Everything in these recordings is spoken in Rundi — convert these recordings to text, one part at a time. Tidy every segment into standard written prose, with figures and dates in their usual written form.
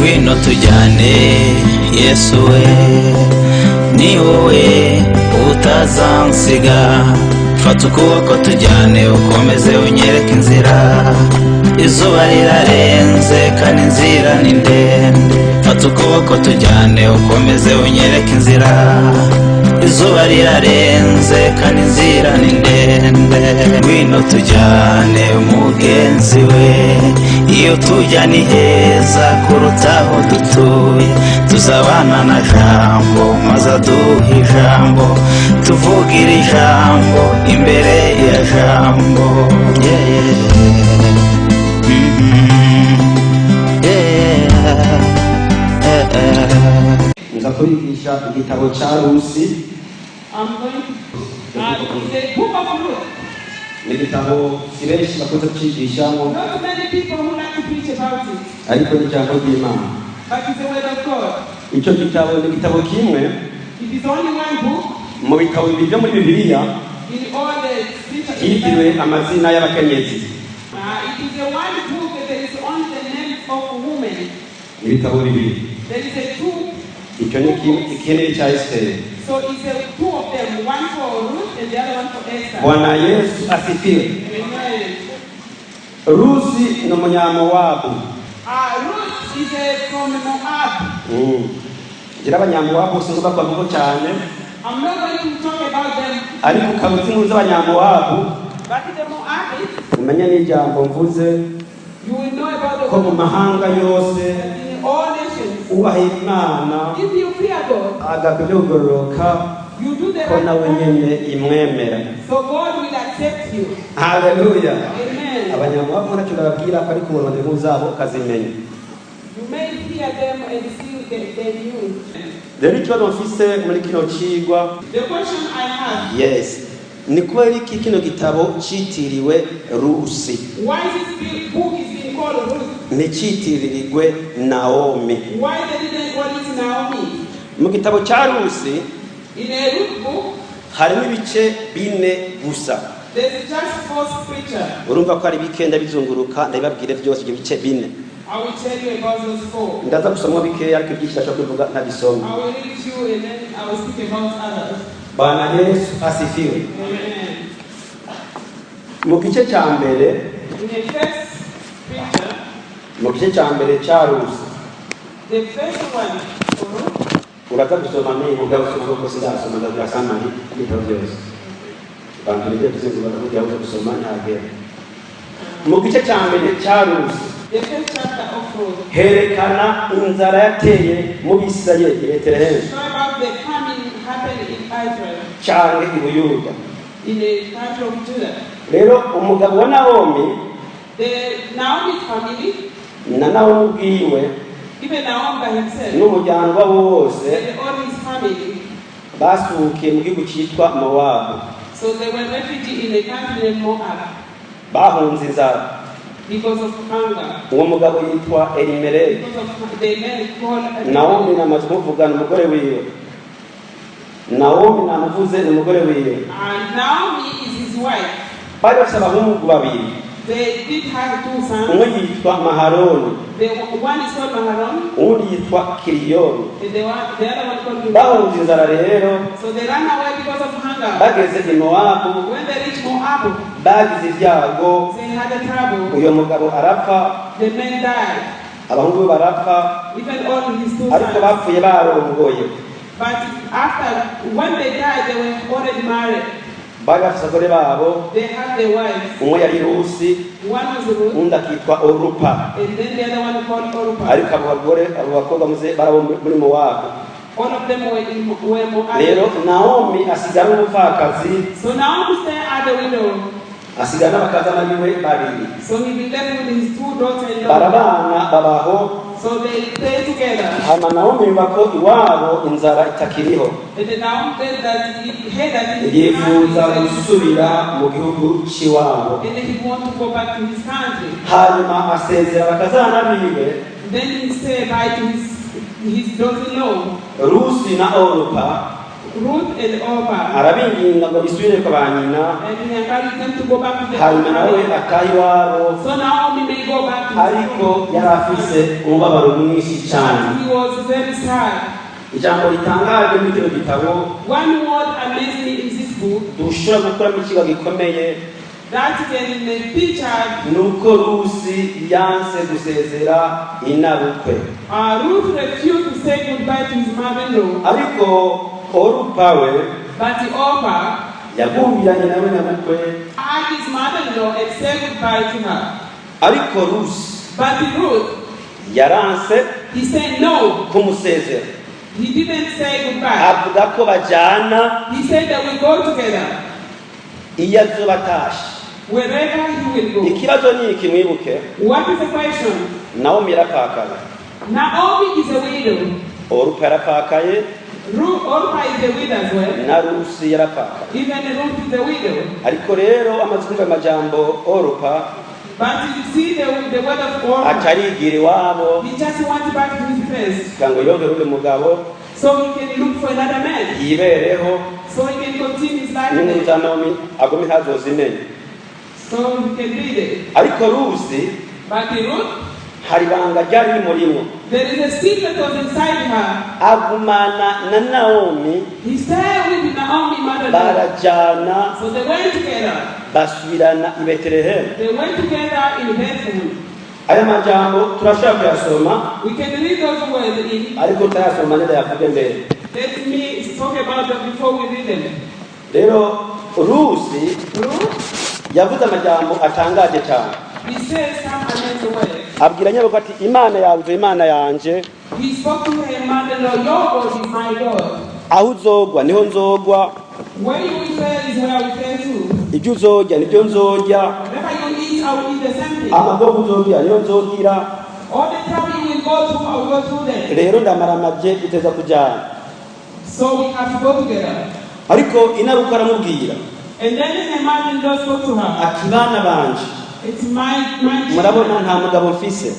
ngwino tujyane Yesu we, ni wowe utazansiga. Fata ukuboko tujyane, ukomeze unyereke inzira. Izuba rirarenze kandi inzira ni ndende. Fata ukuboko tujyane, ukomeze unyereke inzira. Izuba rirarenze kandi inzira ni ndende. Ngwino tujyane mugenzi we, iyo tujya ni heza kuruta aho dutuye. Tuzabana na Jambo maze aduhe ijambo, tuvugira ijambo imbere ya Jambo. Nza kubigisha igitabo cya Rusi. Ni igitabo kibenshi bakunze kucigishamo, ariko ni ijambo ry'Imana. Icyo gitabo ni igitabo kimwe mu bitabo bibiri byo muri Bibiliya cyitiriwe amazina y'abakenyezi. Ibitabo bibiri. Icyo ni ikindi cya Esther. So it's two of them, one for Ruth and the other one for Esther. Bwana Yesu asifiwe. Amen. Rusi ni Umunyamowabu. Ruth is from Moab. Gira Abanyamowabu sinzi bakwambuko cyane. I'm not going to talk about them. Ariko ukabuzi nkuru z'Abanyamowabu. But the Moabites, umenya n'ijambo mvuze, you will know about the ko mu mahanga yose in all nations. ubaha Imana If you fear God, agabyogoroka you do the ko nawe right nyene thing, imwemera. so God will accept you. Haleluya. Amen. Abanyamowabu ntacyo bababwira ko ari ku murongo mpuzabo ukazimenya. You may fear them and still they knew. Rero ikibazo mfise muri kino cigwa, The question I have, yes, ni kubera iki kino gitabo citiriwe Rusi why this book is being called Ruth? nticitiririgwe Naomi? Why they didn't call it Naomi? Mu gitabo cya Rusi In a Ruth book, harimo ibice 4 gusa. there's just 4 scriptures. Urumva ko ari bikenda bizunguruka, ndabibabwire byose ibyo bice 4. I will tell you about those 4. Ndaza gusoma bikeya ariko ibyinshi cyo kuvuga ntabisoma. I will read you and then I will speak about others. Bwana Yesu asifiwe. Amen. Mu gice cya mbere, In the first scripture, mu gice cya mbere cya Rusi, the first one, uraza gusoma nini ndabusoma ko sidasoma ndasama n'ibitabo byose. Bantu nibyo tuzingura kujya gusoma ntagera. Mu gice cya mbere cya Rusi, the first chapter of Ruth, herekana inzara yateye mu Bisirayeli i Betelehemu show about the famine happened in Israel, cyangwa i Buyuda. in the country of Judah. Rero umugabo wa Naomi The Naomi's family, na Naomi ubwiwe even Naomi by himself, n'umuryango wabo wose and all his family, basuhukiye mu gihugu cyitwa Mowabu. so they were refugees in a country named Moab Bahunze inzara. because of hunger, Uwo mugabo yitwa Elimeleki. because of the men called Naomi namaze kumuvugana umugore wiwe. Naomi namuvuze umugore wiwe. And Naomi is his wife. Bari bafite abahungu babiri. They did have 2 sons. Umwe yitwa Maharoni, The one is called Maharon, uwundi yitwa Kiriyoni. and the other one called Gilead. Bahunze inzara rero, So they ran away because of hunger. bageze i Mowabu, When they reached Moab, bagize ibyago, they had a trouble. uyo mugabo arapfa, The men died, abahungu be barapfa, even all his 2 ariko sons. bapfuye barongoye. But after, when they died, they were already married. Bari bafite abagore babo, They had their wives. umwe yari Rusi, One was Ruth, undi akitwa Orupa. and then the other one called Orpah. Ariko abo bagore, abo bakobwa muze barabo muri Mowabu. All of them were Moab. Rero Naomi asigara n'umupfakazi, So now we stay at the widow. asigara n'abakazana biwe babiri. So he be left with his 2 daughters-in-law. Barabana babaho. So they stay together. Hama Naomi yumva ko iwabo inzara itakiriho, And then now said that he heard that his yifuza country, gusubira mu gihugu cy'iwabo. and then he want to go back to his country. Hanyuma asezera abakazana biwe Then he said bye to his daughter-in-law. Rusi na Orupa, Ruth and Orpah. arabinginga ngo bisubire kwa ba nyina, And he encouraged them to go back to their hanyuma nawe family. ataha iwabo, So Naomi may go back to his ariko family. yari afise umubabaro mwinshi cyane. He was very sad. Ijambo ritangaje muri kino gitabo One word amazed me in this book dushobora gukuramo ikigo gikomeye, that can be pictured. nuko Rusi yanse gusezera inabukwe, Ruth refused to say goodbye to his mother-in-law, ariko Orupa we but Orpah yagumbiranye nawe nabukwe, asked his mother-in-law and said goodbye to her. ariko Rusi But Ruth, yaranse he said no. kumusezera, He didn't say goodbye. avuga ko bajyana He said that we go together iyo azoba atashe. wherever he will go. Ikibazo ni iki mwibuke, What is the question? Naomi yarapfakaye, Naomi is a widow. Orupa yarapfakaye, Orpah is a widow as well. na Rusi yarapfakaye. Even Ruth is a widow. Ariko rero amaze kumva amajambo Orupa But you see the word of Orpah. atarigira iwabo He just went back to his place kugira ngo yongere undi mugabo so he can look for another man. yibereho, So he can continue his life n'inkuru there. za Naomi agome ntazozimenye. So he can read it. Ariko Rusi But in Ruth, hari ibanga ryari rimurimo, there is a secret that was inside her. agumana na Naomi, He stayed with Naomi mother-in-law. barajyana So they went together. basubirana i Betelehemu. They went together in Bethlehem. Aya majambo turashobora kuyasoma, We can read those words in. ariko tutayasoma neza yavuge mbere. Let me talk about them before we read them. Rero Rusi Ruth, yavuze amajambo atangaje cyane, he says some amazing words. abwira nyabwo ati Imana yanjye Imana yanje, He spoke to her mother-in-law, your God is my God. aho uzogwa niho nzogwa, Where you will fail is where I will fail too. ibyo uzorya nibyo nzorya, Whatever you eat, I will eat the same thing. amagogo uzorya niyo nzogira. All the trouble you will go through, I will go through them. Rero ndamaramaje duteza kujyana. So we have to go together. Ariko inaruka aramubwira And then her mother-in-law spoke to her. ati bana banje, It's my children. murabona nta mugabo mfise,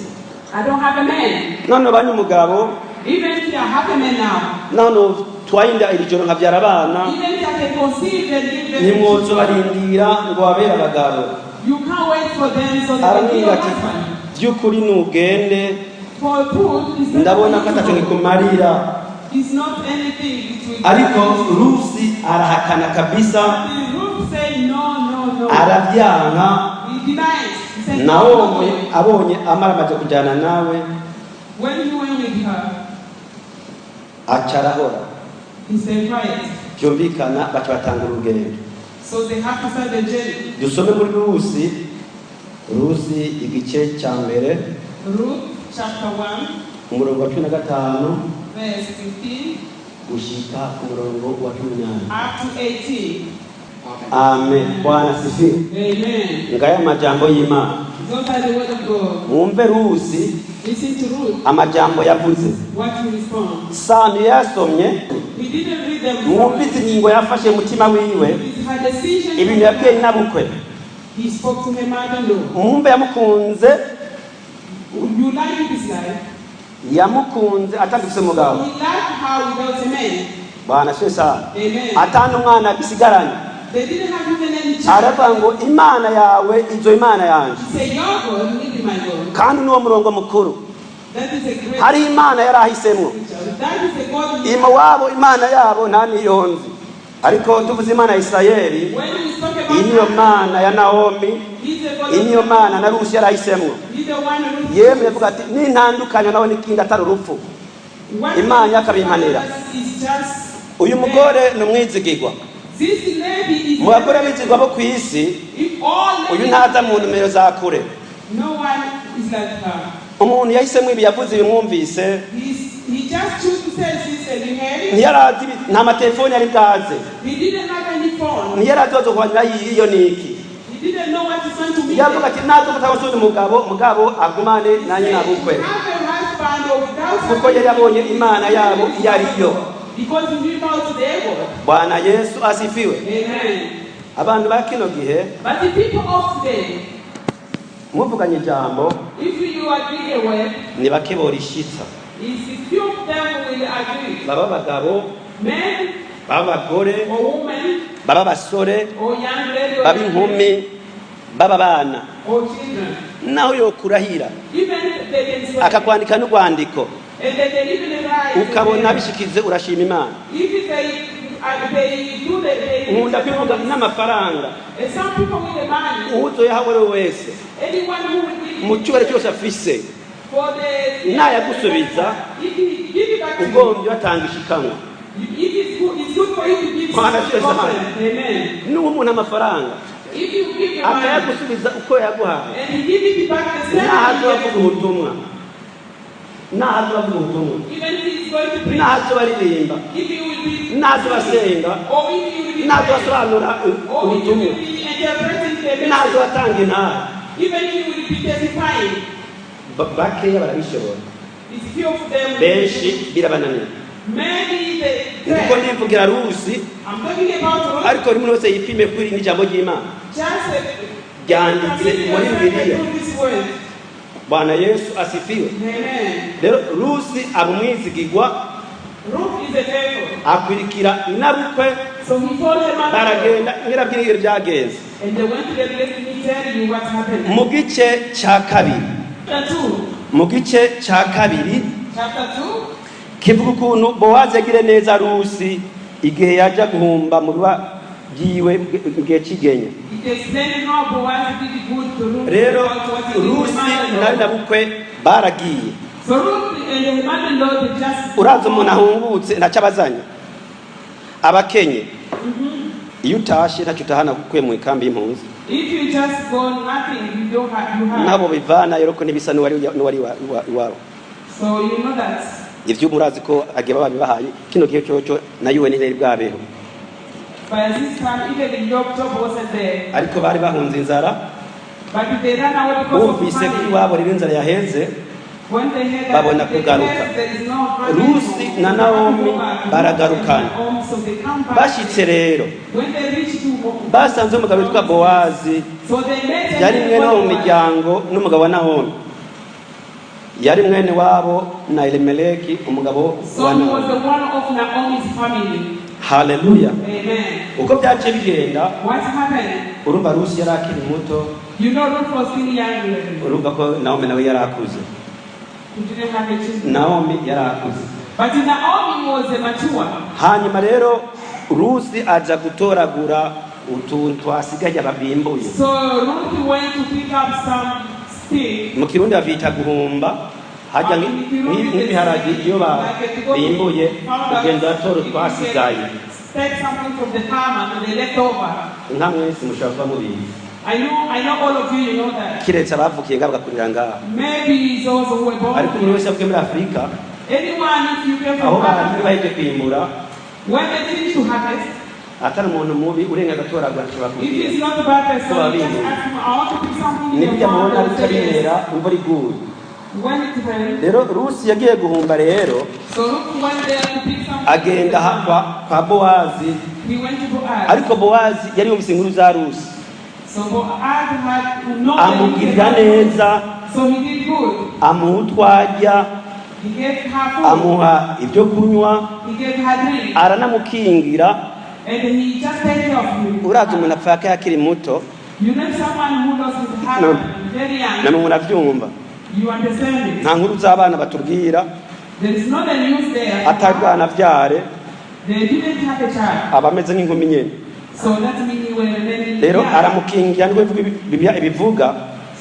I don't have a man. none banye umugabo, Even if I have a man now. none twayinda iri joro nkabyara abana, Even if I can conceive and give them nimwozo children, barindira ngo babere abagabo. you can't wait for them so they can be Aramubwira your ati husband. by'ukuri nugende, For food is ndabona ko atacyo ngikumarira. It's not anything between. Ariko Rusi arahakana kabisa, The Ruth said no. arabyanka. He denied. He said Naomi no. abonye amaramaje kujyana nawe, When he went with her, aca arahora. he stayed quiet. Byumvikana baca batanga urugendo. So they have to start the journey. Dusome muri Rusi igice cya mbere Ruth chapter 1, umurongo wa 15 verse 15 gushika ku murongo wa 18. up to 18. Amen. Bwana sifiwe. Amen. Ngaya majambo y'Imana. Those are the word of God. Mwumve Rusi Listen to Ruth. amajambo yavuze. What to respond. Sanu yasomye, He didn't read them mwumve before. ingingo yafashe mutima wiwe, It's her decision. ibintu yabwiye inabukwe. He spoke to her mother-in-law. Mwumve yamukunze, You like this life? yamukunze atagifise umugabo. He liked her without a man. Bwana siwe sana. Amen. Atanu umwana agisigaranye. They didn't have even any child. Aravuga ngo Imana yawe izo Imana yanje. He said, your God will be my God. Kandi niwo murongo mukuru. That is a great Hari Imana yarahisemo. picture. That is a God who Iwabo Imana yabo nta niyonzi. Ariko tuvuze Imana ya Isirayeli, when we talk about iyi niyo Mana ya Naomi, He's a God iyi niyo who Mana na Rusi yarahisemo. He's the one who Yemwe avuga ati nintandukanya nawe n'ikindi atari urupfu. What Imana is yakabimpanira. just Uyu mugore ni umwizigirwa. this lady is Mu bagore bizigwa bo ku isi, if all uyu ladies, ntaza mu numero za kure. no one is like her. Umuntu yahisemo ibi yavuze ibimwumvise, He just chose to say this and he had it. ntiyarazi nta matelefoni yari bwaze. He didn't have any phone. Ntiyarazi wazokuhanyura iyo niki. He didn't know what to send to me. Yavuga ati nazo kutabusundi mugabo agumane na nyina bukwe. Have a husband or without Kuko yari yabonye Imana yabo iyo ariyo. because he knew about their God. Bwana Yesu asifiwe. Amen. Abantu ba kino gihe But the people of today, muvuganye ijambo if you agree a word, ni bake borishitsa. is a few of them will agree. Baba bagabo Men baba abagore or woman baba abasore or young lady or baba young inkumi lady baba abana or children. naho yokurahira Even they can swear. akakwandika n'urwandiko And they can even write. ukabona bishikize urashima Imana. If they do the nkunda kwivuga n'amafaranga and some people with the money, uzoyahabore wese anyone who will give mu cyubahiro cyose afise for the nayagusubiza if he give it back to you, ugombye batanga ishikanwa if it's good for you to give Bwana something. Yesu ahari. Amen. n'uwo umuntu amafaranga If you give your money akayagusubiza uko yaguhaye and he give it back the same nahazo way, bavuga ubutumwa nahazo bavuga ubutumwa even if he's going to preach, nahazo baririmba if you will be nahazo basenga or if you will be nahazo basobanura or if you ubutumwa will be interpreting the nahazo message, batanga intara even if you will be testifying, bakeya barabishobora it's few of them. benshi birabananira Maybe they ndiko ndivugira rusi I'm talking about ariko buri muntu wese yipime kuri n'ijambo ry'Imana just ryanditse muri Bibiliya. this word. Bwana Yesu asifiwe. Amen. Rero rusi abumwizigirwa Ruth is a faithful. akwirikira inabukwe So he told her mother, baragenda nyirabwirigiro byagenze and they went to the place. Let me tell you what happened. mu gice cya kabiri Chapter 2. mu gice cya kabiri Chapter 2. kivuga ukuntu Bowazi yagire neza rusi igihe yajya guhumba mu ruba byiwe igihe cy'igenya. It explained how Boaz did good to Ruth. Rero about what he did to rusi mother-in-law. nari nabukwe baragiye So Ruth and her mother-in-law they just. uraza umuntu ahungutse ntacabazanya abakenye iyo utashe ntacyo utahana kukuye mu ikambi y'impunzi If you just go nothing, you don't have. You have. nabo bivana rero ko ntibisa n'uwari iwabo. So you know that. Ivyo murazi ko agiye babibahaye kino gihe cyo nayo ni ntari bwabeho By this time, even the Job wasn't there. ariko bari bahunze inzara But they ran away because of bumvise ko money. iwabo rero inzara yaheze When they heard babona that kugaruka. there is no Rusi na Naomi baragarukana. So they come back. bashitse rero When they reach to basanze umugabo witwa Bowazi so they met yari mwene wo mu miryango n'umugabo wa Naomi yari mwene wabo na Elimeleki umugabo So wa he was the Naomi. one of Naomi's family. Haleluya. Amen. Uko byaciye bigenda What happened? urumva Rusi yari akiri muto You know, Ruth was still young. He urumva ko Naomi nawe yari akuze didn't have a children. Naomi yari akuze But Naomi was a mature. hanyuma rero Rusi aja gutoragura utuntu twasigaye babimbuye So Ruth went to pick up some sticks. mu kirundi bavita guhumba hajya nk'ibiharage iyo babimbuye ugenda uratora utwasigaye Take something from the farm and the leftover. nka mwese mushobora kuba mubizi I know all of you know that. kiretse abavukiye ngaho bagakurira ngaho Maybe those who were born. ariko umuntu wese avuye muri Afurika Anyone, if you came aho from Africa, baheje kwimbura when they finish to harvest, atari umuntu mubi urenga agatoragura ashobora if kubwira it's not a bad person, So, you just ask him, I want to pick something in nibyo your farm. abona They will say bitabimera yes. imvura iguye When it rains, rero Rusi yagiye guhumba rero so Ruth went there to pick something. agenda kwa Bowazi He went to Boaz. ariko Bowazi yari yumvise inkuru za Rusi So Boaz had no amugirira neza So he did good. amuha utwarya He gave her food. amuha ibyo kunywa He gave her drink. aranamukingira And he just take care of you. uraza umuntu apfa akiri muto You know someone who doesn't have No. very young. namwe murabyumva You understand it. nta nkuru z'abana batubwira There is not a news there. atarwana byare They didn't have a child. aba ameze nk'inkumi nyine So that means he was remaining rero young. aramukingira nibwo Bibiliya ibivuga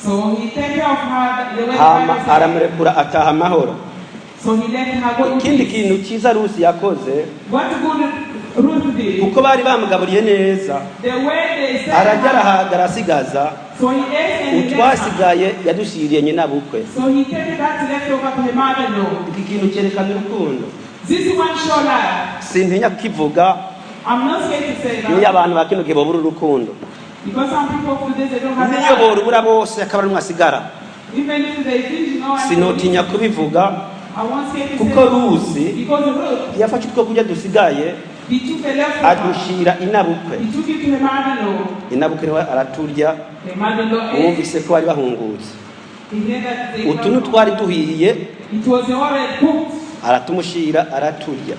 So he take care of her the way the hama Bible says. aramurekura ataha amahoro So he let her go in ikindi peace. kintu cyiza Rusi yakoze What good Ruth did, kuko bari bamugaburiye neza the way they said arajya her, arahaga arasigaza so he ate and he left her. utwasigaye yadushiriye nyina bukwe So he take that leftover to her mother-in-law. iki kintu cyerekana urukundo This one show love. sintinya kukivuga I'm not scared to say niyo that. abantu bakino gihe babura urukundo Because some people today they don't have niyo love. borubura bose akaba arimwe asigara Even if they think, sinotinya kubivuga I won't say to kuko Rusi because Ruth, yafashe utwo kurya dusigaye he took the leftover. adushira inabukwe He took it to her mother-in-law. inabukwe nawe araturya The mother-in-law ate. wumvise ko bari bahungutse He heard that they utu ntitwari duhiye it was already cooked. aratumushira araturya